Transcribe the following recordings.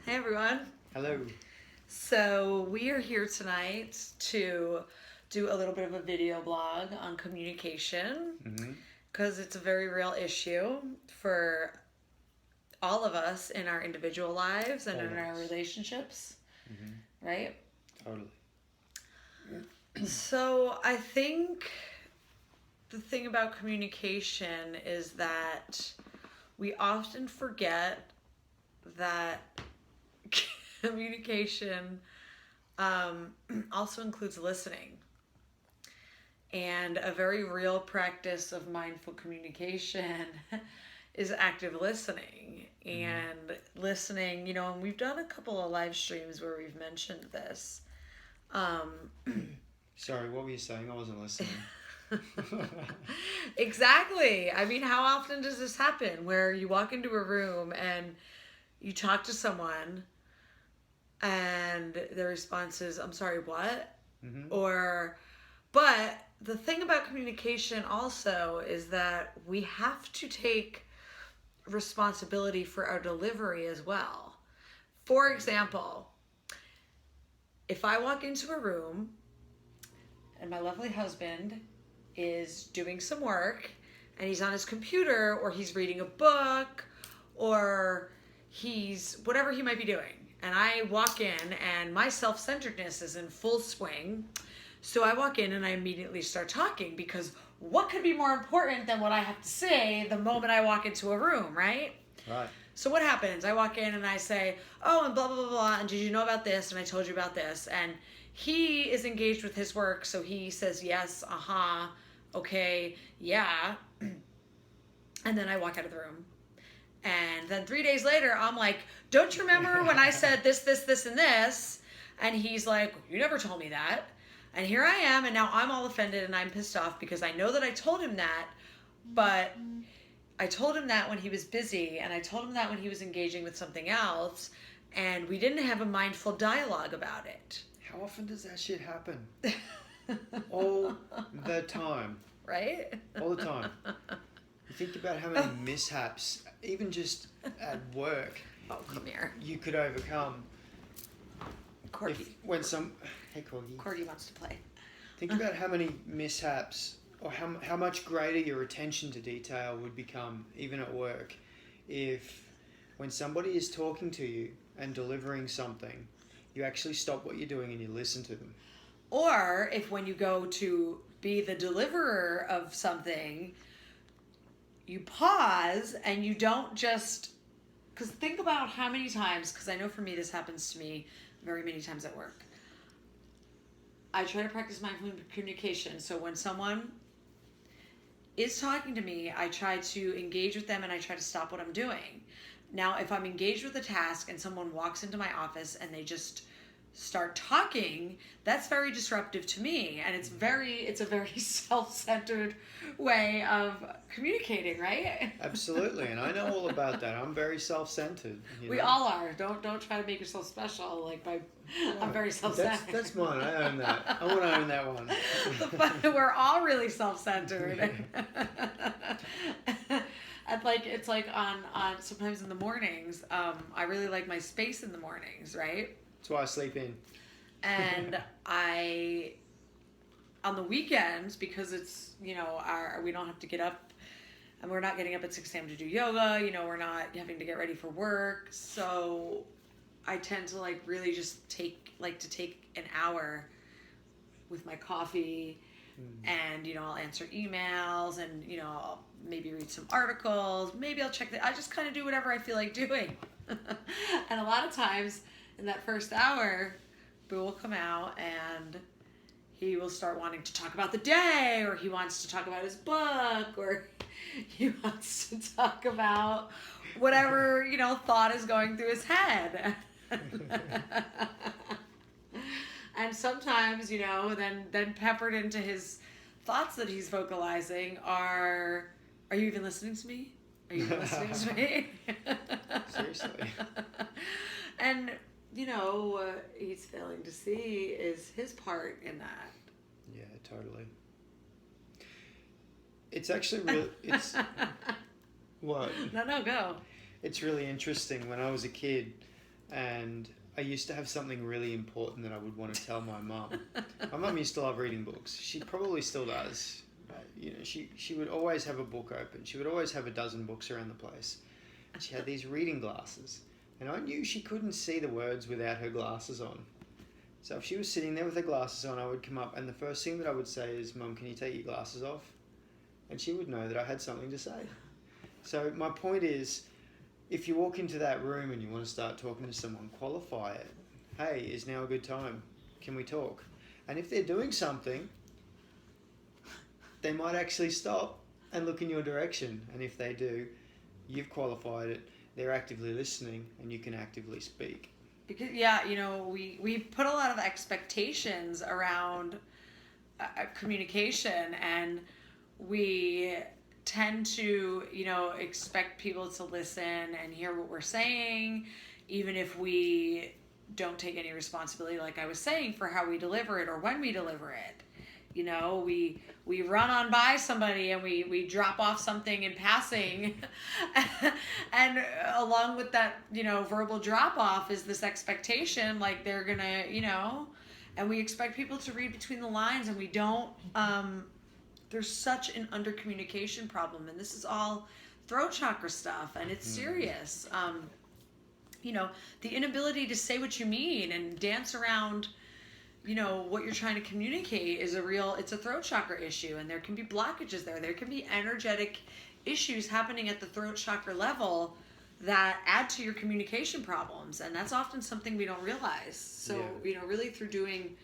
Hey everyone. Hello. So we are here tonight to do a little bit of a video blog on communication Mm-hmm. because it's a very real issue for all of us in our individual lives and in our Always. relationships, Mm-hmm. right? Totally. So I think the thing about communication is that we often forget that communication also includes listening. And a very real practice of mindful communication is active listening. Mm-hmm. And listening, and we've done a couple of live streams where we've mentioned this. Um, Sorry, what were you saying? I wasn't listening. exactly. I mean, how often does this happen where you walk into a room and you talk to someone and their response is, I'm sorry, what? Mm-hmm. Or, but the thing about communication also is that we have to take responsibility for our delivery as well. For example, if I walk into a room and my lovely husband is doing some work and he's on his computer or he's reading a book or he's whatever he might be doing, and I walk in and my self-centeredness is in full swing, so I walk in and I immediately start talking because what could be more important than what I have to say the moment I walk into a room, right? Right. So what happens? I walk in and I say, oh, and blah, blah, blah, blah, and did you know about this? And I told you about this. And he is engaged with his work, so he says, yes, uh-huh, okay, yeah. And then I walk out of the room. And then 3 days later, I'm like, don't you remember when I said this, this, this, and this? And he's like, you never told me that. And here I am, and now I'm all offended and I'm pissed off because I know that I told him that, but I told him that when he was busy, and I told him that when he was engaging with something else, and we didn't have a mindful dialogue about it. How often does that shit happen? All the time. Right? All the time. You think about how many mishaps, even just at work, Oh, come here. you could overcome. Corgi. Hey, Corgi. Corgi wants to play. Think about how many mishaps or how much greater your attention to detail would become, even at work, if when somebody is talking to you and delivering something, you actually stop what you're doing and you listen to them. Or if when you go to be the deliverer of something, you pause and you don't just... Because think about how many times, because I know for me this happens to me very many times at work. I try to practice mindful communication. So when someone is talking to me, I try to engage with them and I try to stop what I'm doing. Now, if I'm engaged with a task and someone walks into my office and they just start talking, that's very disruptive to me, and it's a very self-centered way of communicating, right? Absolutely, and I know all about that. I'm very self-centered. We all are. Don't try to make yourself special. Like I'm very self-centered. That's mine. I own that. I want to own that one. We're all really self-centered. And it's like on sometimes in the mornings, I really like my space in the mornings, right? That's why I sleep in. And on the weekends, because it's, we don't have to get up, and we're not getting up at 6 a.m. to do yoga, we're not having to get ready for work. So I tend to really just take an hour with my coffee and, I'll answer emails and, I'll maybe read some articles. Maybe I'll I just kind of do whatever I feel like doing. And a lot of times in that first hour, Boo will come out and he will start wanting to talk about the day, or he wants to talk about his book, or he wants to talk about whatever, thought is going through his head. And sometimes, then peppered into his thoughts that he's vocalizing are you even listening to me? Are you even listening to me? Seriously. And what he's failing to see is his part in that. Yeah, totally. It's actually really... It's... What? No, go. It's really interesting. When I was a kid, and I used to have something really important that I would want to tell my mum. My mum used to love reading books. She probably still does. She would always have a book open. She would always have a dozen books around the place. And she had these reading glasses. And I knew she couldn't see the words without her glasses on. So if she was sitting there with her glasses on, I would come up, and the first thing that I would say is, "Mum, can you take your glasses off?" And she would know that I had something to say. So my point is, if you walk into that room and you want to start talking to someone, qualify it. Hey, is now a good time? Can we talk? And if they're doing something, they might actually stop and look in your direction. And if they do, you've qualified it. They're actively listening, and you can actively speak. Because we put a lot of expectations around communication, and we tend to expect people to listen and hear what we're saying, even if we don't take any responsibility, like I was saying, for how we deliver it or when we deliver it. We run on by somebody and we drop off something in passing, and along with that, verbal drop off is this expectation, like they're gonna, and we expect people to read between the lines, and we don't. There's such an under communication problem, and this is all throat chakra stuff, and it's serious. The inability to say what you mean and dance around what you're trying to communicate is it's a throat chakra issue, and there can be blockages there. There can be energetic issues happening at the throat chakra level that add to your communication problems, and that's often something we don't realize. So, really through doing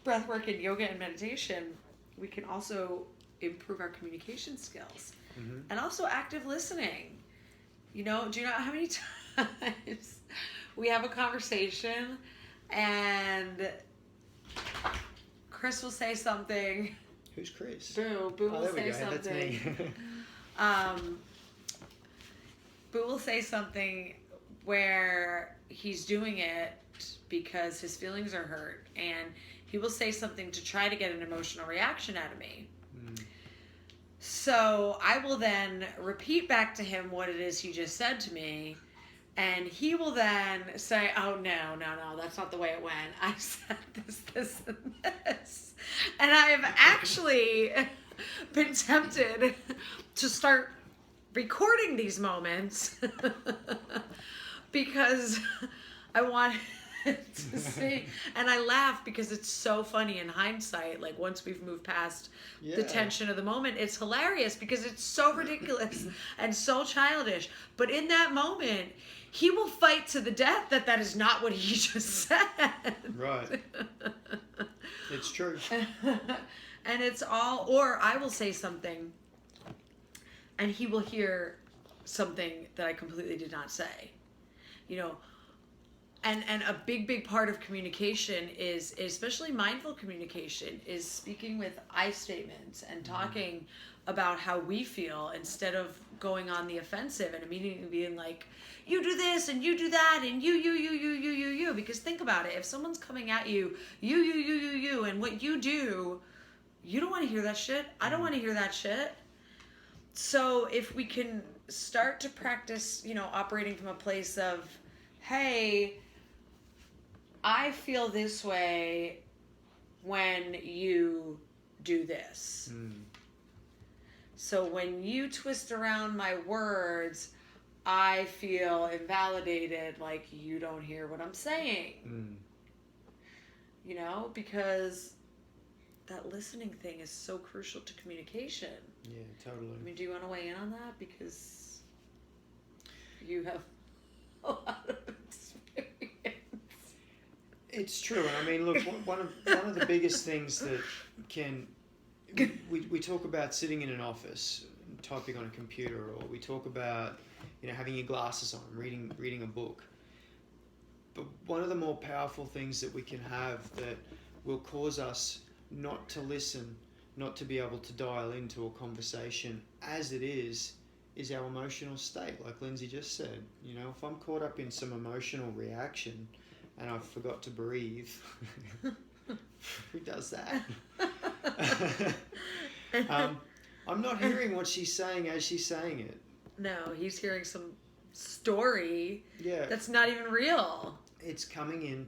breath work and yoga and meditation, we can also improve our communication skills. Mm-hmm. And also active listening. Do you know how many times we have a conversation and Chris will say something. Who's Chris? Boo will say something. That's me. Boo will say something where he's doing it because his feelings are hurt, and he will say something to try to get an emotional reaction out of me. So I will then repeat back to him what it is he just said to me, and he will then say, "Oh, no, that's not the way it went. I said this, and this." And I have actually been tempted to start recording these moments because I want to see. And I laugh because it's so funny in hindsight. Like, once we've moved past the tension of the moment, it's hilarious because it's so ridiculous and so childish. But in that moment, he will fight to the death that is not what he just said. Right. It's true. And it's all, or I will say something and he will hear something that I completely did not say. And a big part of communication is, especially mindful communication, is speaking with I statements and talking about how we feel instead of going on the offensive and immediately being like, you do this and you do that and you. Because think about it. If someone's coming at you, you, and what you do, you don't want to hear that shit. I don't want to hear that shit. So if we can start to practice, operating from a place of, hey, I feel this way when you do this. So when you twist around my words, I feel invalidated, like you don't hear what I'm saying. Because that listening thing is so crucial to communication. Yeah, totally. I mean, do you want to weigh in on that? Because you have a lot of experience. It's true. And I mean, look, one of the biggest things that we talk about sitting in an office, typing on a computer, or we talk about, having your glasses on, reading a book. But one of the more powerful things that we can have that will cause us not to listen, not to be able to dial into a conversation as it is our emotional state, like Lindsay just said. If I'm caught up in some emotional reaction and I forgot to breathe, who does that? I'm not hearing what she's saying as she's saying it. No, he's hearing some story Yeah. that's not even real. It's coming in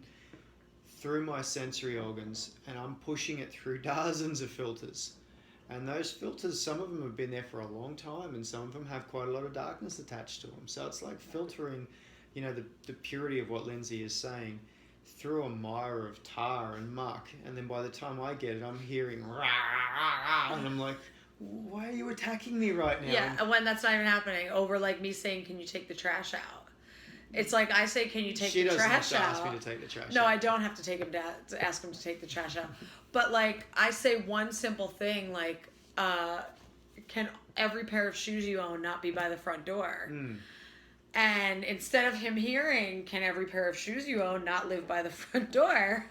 through my sensory organs, and I'm pushing it through dozens of filters. And those filters, some of them have been there for a long time, and some of them have quite a lot of darkness attached to them. So it's like filtering, the purity of what Lindsay is saying through a mire of tar and muck. And then by the time I get it, I'm hearing rah, rah, rah, and I'm like, why are you attacking me right now? Yeah, and when that's not even happening, over like me saying, "Can you take the trash out?" It's like I say, "Can you take the trash out?" She doesn't have to ask me to take the trash out. No, I don't have to take him to ask him to take the trash out. But like I say one simple thing, like, can every pair of shoes you own not be by the front door? And instead of him hearing, "Can every pair of shoes you own not live by the front door?"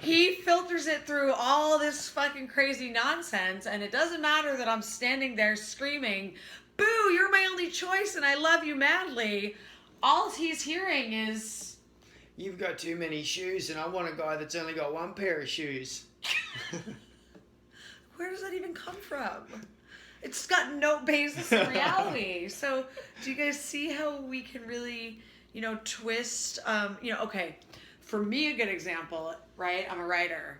He filters it through all this fucking crazy nonsense, and it doesn't matter that I'm standing there screaming, "Boo, you're my only choice and I love you madly." All he's hearing is, "You've got too many shoes and I want a guy that's only got one pair of shoes." where does that even come from? It's got no basis in reality. So do you guys see how we can really, twist, okay, for me, a good example, right? I'm a writer.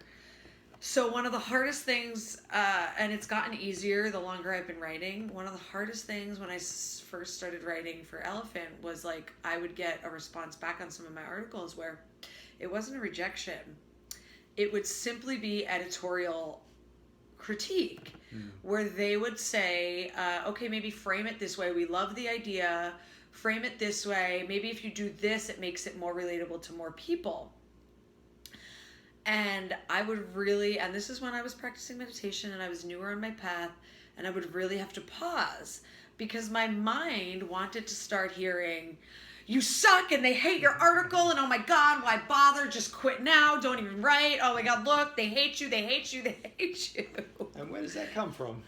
So one of the hardest things, and it's gotten easier the longer I've been writing, one of the hardest things when I first started writing for Elephant was like I would get a response back on some of my articles where it wasn't a rejection. It would simply be editorial critique where they would say, okay, maybe frame it this way. We love the idea. Frame it this way. Maybe if you do this, it makes it more relatable to more people. And I would really, and this is when I was practicing meditation and I was newer on my path, and I would really have to pause because my mind wanted to start hearing, "You suck and they hate your article and oh my God, why bother? Just quit now. Don't even write. Oh my God, look, they hate you, they hate you, they hate you." And where does that come from?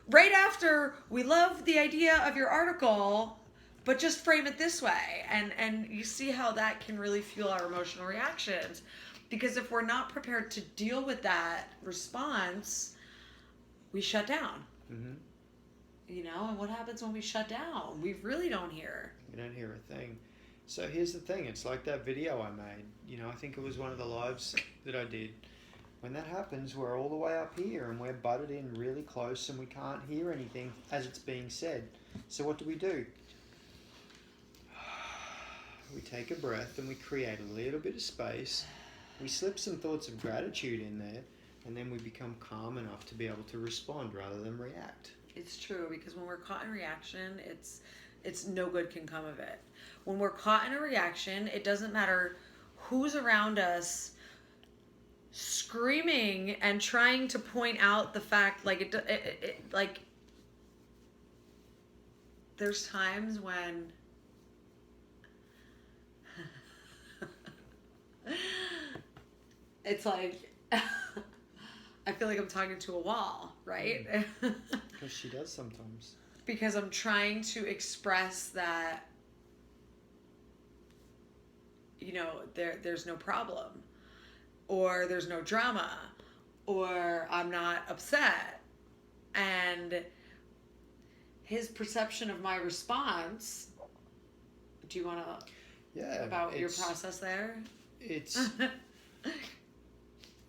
Right after, "We love the idea of your article, but just frame it this way." And you see how that can really fuel our emotional reactions. Because if we're not prepared to deal with that response, we shut down. Mm-hmm. And what happens when we shut down? We really don't hear. We don't hear a thing. So here's the thing. It's like that video I made. I think it was one of the lives that I did. When that happens, we're all the way up here and we're butted in really close and we can't hear anything as it's being said. So what do? We take a breath and we create a little bit of space. We slip some thoughts of gratitude in there, and then we become calm enough to be able to respond rather than react. It's true, because when we're caught in reaction, it's no good can come of it. When we're caught in a reaction, it doesn't matter who's around us screaming and trying to point out the fact, like like there's times when it's like I feel like I'm talking to a wall, right? Because she does sometimes. Because I'm trying to express that, there's no problem, or there's no drama, or I'm not upset. And his perception of my response, do you want to, about your process there? It's...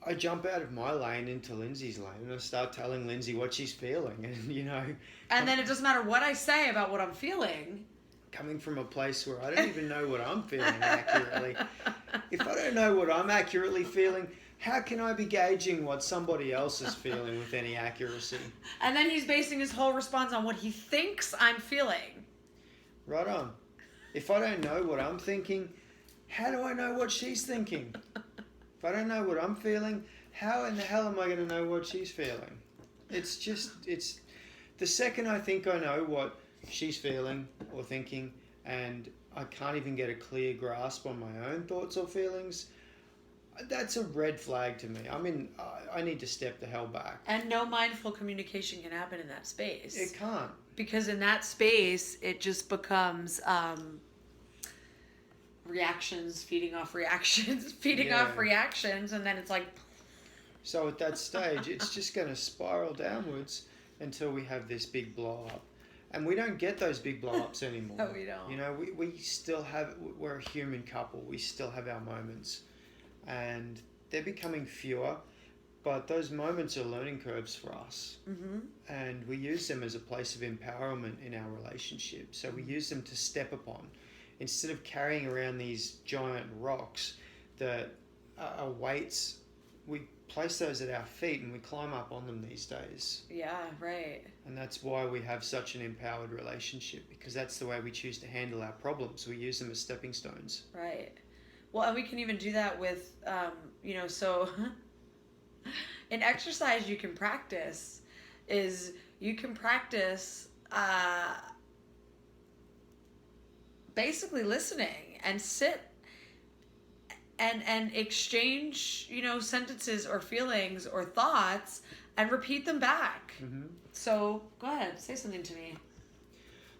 I jump out of my lane into Lindsay's lane and I start telling Lindsay what she's feeling, and And then it doesn't matter what I say about what I'm feeling. Coming from a place where I don't even know what I'm feeling accurately. If I don't know what I'm accurately feeling, how can I be gauging what somebody else is feeling with any accuracy? And then he's basing his whole response on what he thinks I'm feeling. Right on. If I don't know what I'm thinking, how do I know what she's thinking? If I don't know what I'm feeling, how in the hell am I going to know what she's feeling? It's the second I think I know what she's feeling or thinking, and I can't even get a clear grasp on my own thoughts or feelings, that's a red flag to me. I need to step the hell back. And no mindful communication can happen in that space. It can't. Because in that space, it just becomes reactions feeding off reactions, off reactions, and then it's like... So at that stage, it's just going to spiral downwards until we have this big blow up. And we don't get those big blow-ups anymore. No, we don't. You know, we still have, we're a human couple. We still have our moments. And they're becoming fewer, but those moments are learning curves for us. Mm-hmm. And we use them as a place of empowerment in our relationship. So we use them to step upon. Instead of carrying around these giant rocks that are weights, we place those at our feet and we climb up on them these days. Yeah, right. And that's why we have such an empowered relationship, because that's the way we choose to handle our problems. We use them as stepping stones. Right. Well, and we can even do that with, so in exercise you can practice basically listening and sit and exchange, sentences or feelings or thoughts and repeat them back. Mm-hmm. So go ahead, say something to me.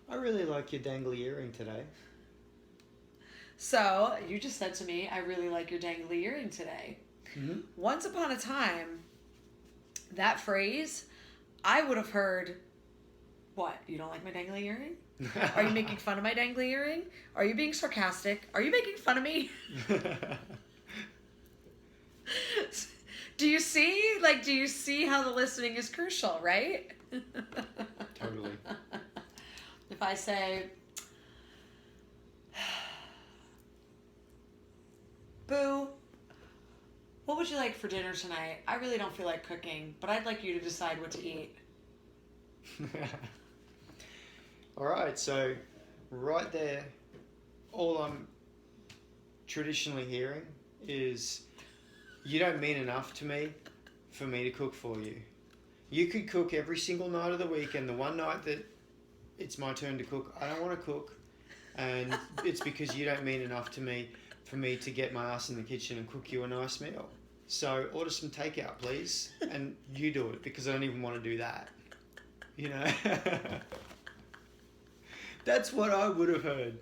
I really like your dangly earring today. So you just said to me, I really like your dangly earring today. Mm-hmm. Once upon a time, that phrase, I would have heard, what, you don't like my dangly earring? Are you making fun of my dangly earring? Are you being sarcastic? Are you making fun of me? Do you see how the listening is crucial, right? Totally. If I say, Boo, what would you like for dinner tonight? I really don't feel like cooking, but I'd like you to decide what to eat. All right, so right there, all I'm traditionally hearing is, you don't mean enough to me for me to cook for you. You could cook every single night of the week, and the one night that it's my turn to cook, I don't want to cook. And it's because you don't mean enough to me for me to get my ass in the kitchen and cook you a nice meal. So order some takeout, please, and you do it, because I don't even want to do that. You know? That's what I would have heard.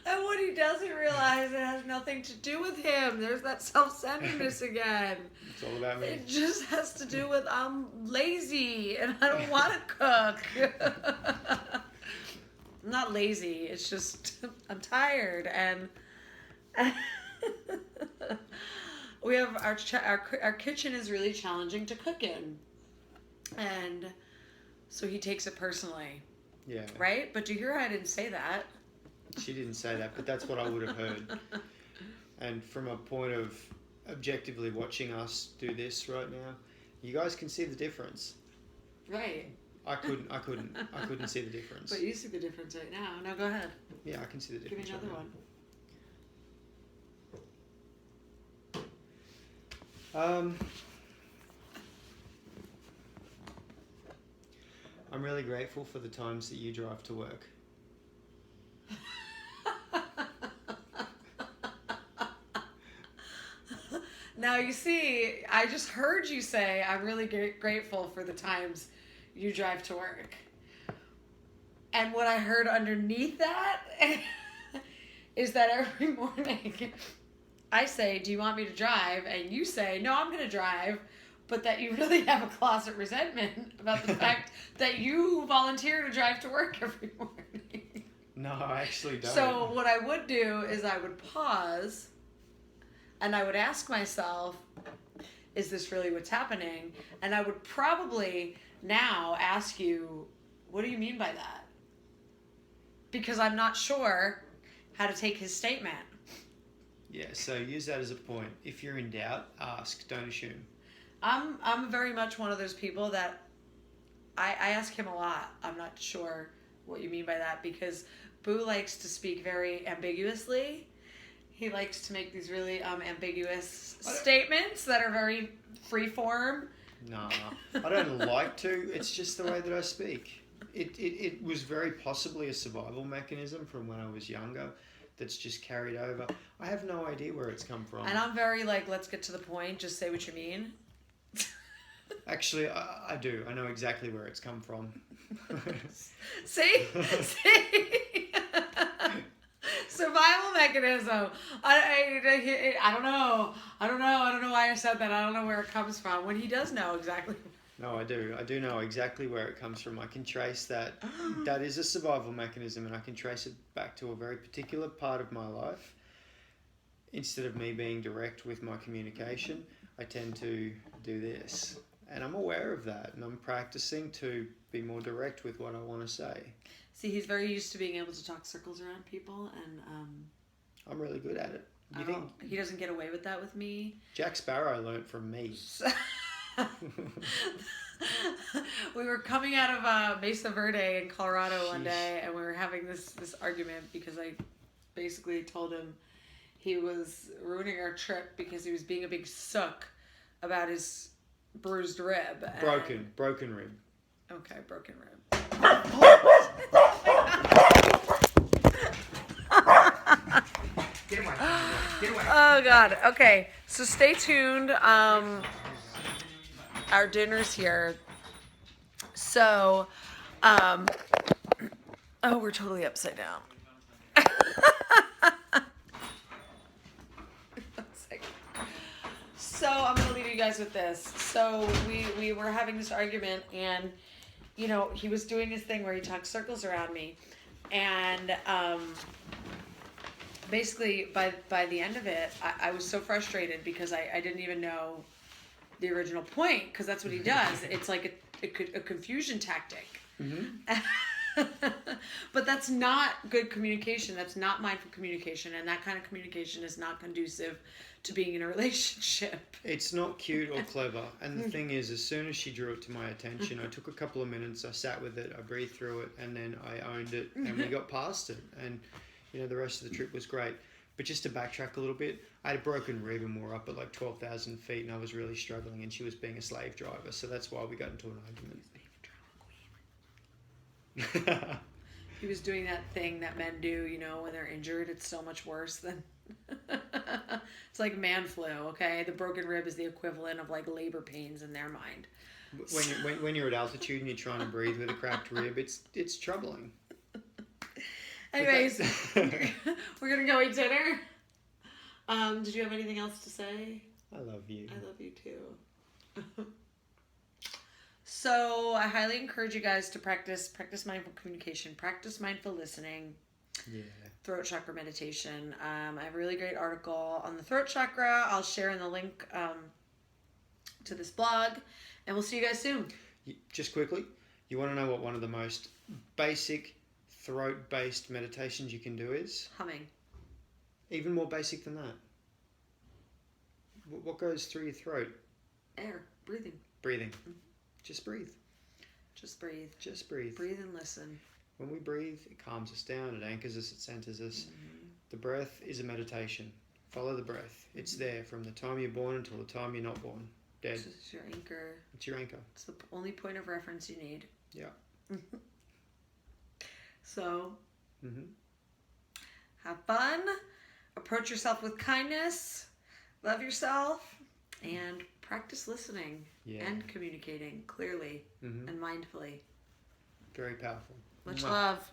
And what he doesn't realize, it has nothing to do with him. There's that self-centeredness again. It's all about me. It just has to do with I'm lazy and I don't want to cook. I'm not lazy. It's just I'm tired, and we have our kitchen is really challenging to cook in, and so he takes it personally. Yeah. Right? But do you hear I didn't say that? She didn't say that, but that's what I would have heard. And from a point of objectively watching us do this right now, you guys can see the difference. Right. I couldn't see the difference. But you see the difference right now. No, go ahead. Yeah, I can see the Give difference. me another one. I'm really grateful for the times that you drive to work. Now, you see, I just heard you say, I'm really grateful for the times you drive to work. And what I heard underneath that is that every morning I say, do you want me to drive? And you say, no, I'm going to drive. But that you really have a closet resentment about the fact that you volunteer to drive to work every morning. No, I actually don't. So what I would do is I would pause and I would ask myself, is this really what's happening? And I would probably now ask you, what do you mean by that? Because I'm not sure how to take his statement. Yeah, so use that as a point. If you're in doubt, ask, don't assume. I'm very much one of those people that I ask him a lot. I'm not sure what you mean by that, because Boo likes to speak very ambiguously. He likes to make these really ambiguous statements that are very free form. No, I don't like to. It's just the way that I speak. It was very possibly a survival mechanism from when I was younger that's just carried over. I have no idea where it's come from. And I'm very let's get to the point, just say what you mean. Actually, I do. I know exactly where it's come from. See? Survival mechanism. I don't know. I don't know why I said that. I don't know where it comes from. When he does know exactly No, I do. I do know exactly where it comes from. I can trace that. That is a survival mechanism, and I can trace it back to a very particular part of my life. Instead of me being direct with my communication, I tend to do this. And I'm aware of that, and I'm practicing to be more direct with what I want to say. See, he's very used to being able to talk circles around people, and I'm really good at it. You think he doesn't get away with that with me? Jack Sparrow learnt from me. We were coming out of Mesa Verde in Colorado one Sheesh. day, and we were having this argument because I basically told him he was ruining our trip because he was being a big sook about his bruised rib. Broken rib. Okay, broken rib. Get away. Get away. Oh God. Okay, so stay tuned. Our dinner's here. So, oh, we're totally upside down. So I'm gonna leave you guys with this. So we were having this argument, and he was doing this thing where he talked circles around me, and basically by the end of it, I was so frustrated because I didn't even know the original point, because that's what he does. It's like a confusion tactic. Mm-hmm. But that's not good communication. That's not mindful communication, and that kind of communication is not conducive to being in a relationship. It's not cute or clever. And the thing is, as soon as she drew it to my attention, I took a couple of minutes, I sat with it, I breathed through it, and then I owned it, and we got past it. And, the rest of the trip was great. But just to backtrack a little bit, I had a broken rib and we were up at like 12,000 feet, and I was really struggling, and she was being a slave driver. So that's why we got into an argument. He was doing that thing that men do, when they're injured. It's so much worse than... It's like man flu, okay? The broken rib is the equivalent of like labor pains in their mind. When you're at altitude and you're trying to breathe with a cracked rib, it's troubling. Anyways, we're going to go eat dinner. Did you have anything else to say? I love you. I love you too. So I highly encourage you guys to practice mindful communication, practice mindful listening, throat chakra meditation. I have a really great article on the throat chakra. I'll share in the link to this blog, and we'll see you guys soon. Just quickly, you want to know what one of the most basic throat-based meditations you can do is? Humming. Even more basic than that. What goes through your throat? Air. Breathing. Breathing. Just breathe. Just breathe. Just breathe. Breathe and listen. When we breathe, it calms us down, it anchors us, it centers us. Mm-hmm. The breath is a meditation. Follow the breath. It's there from the time you're born until the time you're not born. Dead. It's your anchor. It's your anchor. It's the only point of reference you need. Yeah. So, have fun. Approach yourself with kindness. Love yourself. And practice listening and communicating clearly and mindfully. Very powerful. Much love.